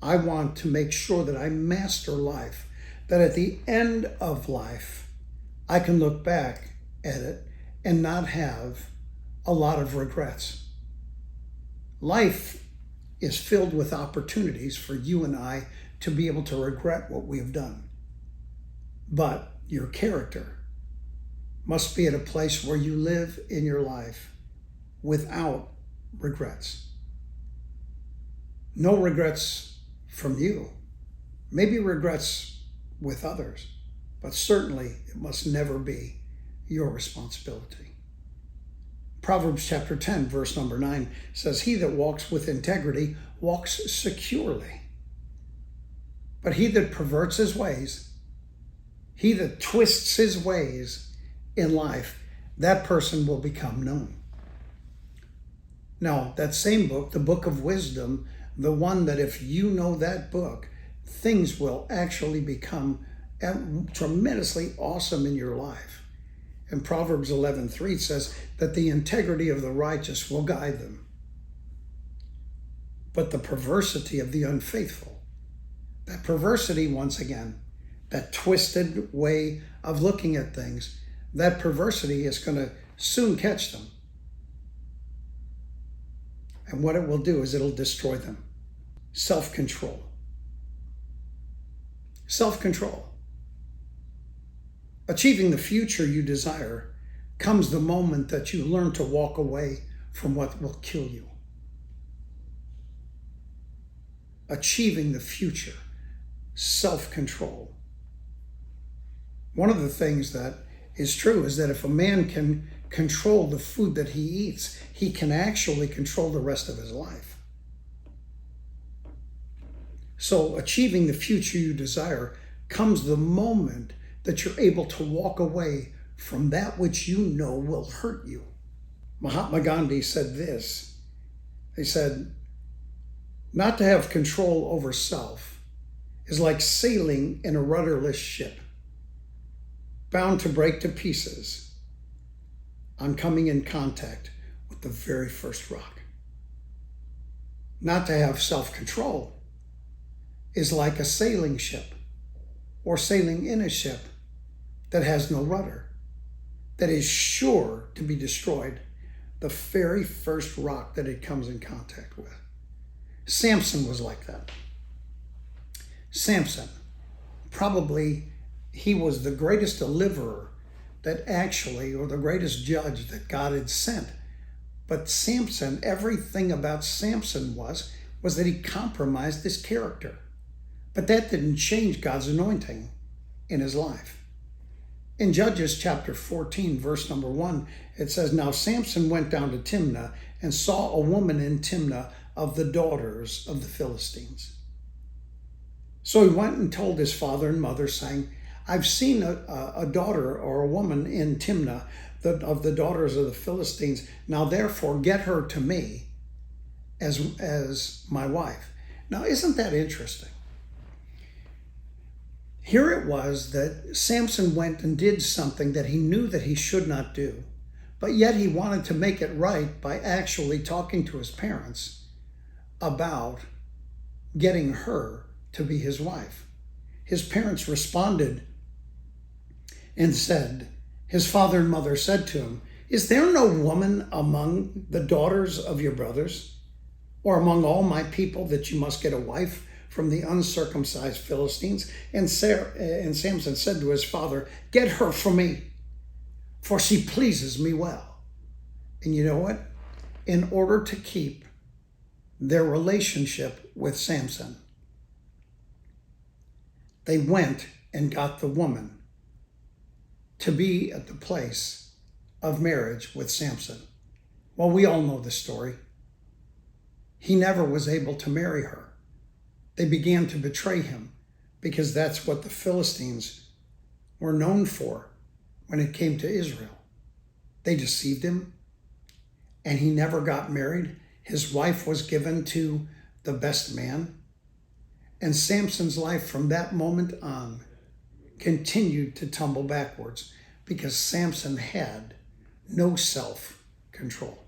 I want to make sure that I master life, that at the end of life, I can look back at it and not have a lot of regrets. Life is filled with opportunities for you and I to be able to regret what we have done. But your character must be at a place where you live in your life without regrets. No regrets from you. Maybe regrets with others, but certainly it must never be your responsibility. Proverbs chapter 10, verse number 9 says, "He that walks with integrity walks securely. But he that perverts his ways, he that twists his ways in life, that person will become known." Now, that same book, the book of wisdom, the one that if you know that book, things will actually become tremendously awesome in your life. And Proverbs 11:3 says that the integrity of the righteous will guide them, but the perversity of the unfaithful, that perversity, once again, that twisted way of looking at things, that perversity is going to soon catch them. And what it will do is it'll destroy them. Self-control. Self-control. Achieving the future you desire comes the moment that you learn to walk away from what will kill you. Achieving the future. Self-control. One of the things that is true is that if a man can control the food that he eats, he can actually control the rest of his life. So achieving the future you desire comes the moment that you're able to walk away from that which you know will hurt you. Mahatma Gandhi said this. He said, "Not to have control over self is like sailing in a rudderless ship, bound to break to pieces on coming in contact with the very first rock." Not to have self-control is like a sailing ship or sailing in a ship that has no rudder, that is sure to be destroyed the very first rock that it comes in contact with. Samson was like that. Samson, probably he was the greatest deliverer that actually, or the greatest judge that God had sent. But Samson, everything about Samson was that he compromised his character. But that didn't change God's anointing in his life. In Judges chapter 14, verse number 1, it says, "Now Samson went down to Timnah and saw a woman in Timnah of the daughters of the Philistines. So he went and told his father and mother, saying, I've seen a daughter or a woman in Timnah of the daughters of the Philistines. Now therefore get her to me as my wife." Now isn't that interesting? Here it was that Samson went and did something that he knew that he should not do, but yet he wanted to make it right by actually talking to his parents about getting her to be his wife. His parents responded and said, his father and mother said to him, "Is there no woman among the daughters of your brothers, or among all my people, that you must get a wife from the uncircumcised Philistines?" And Samson said to his father, "Get her for me, for she pleases me well." And you know what? In order to keep their relationship with Samson, they went and got the woman to be at the place of marriage with Samson. Well, we all know the story. He never was able to marry her. They began to betray him because that's what the Philistines were known for when it came to Israel. They deceived him, and he never got married. His wife was given to the best man. And Samson's life from that moment on continued to tumble backwards because Samson had no self-control.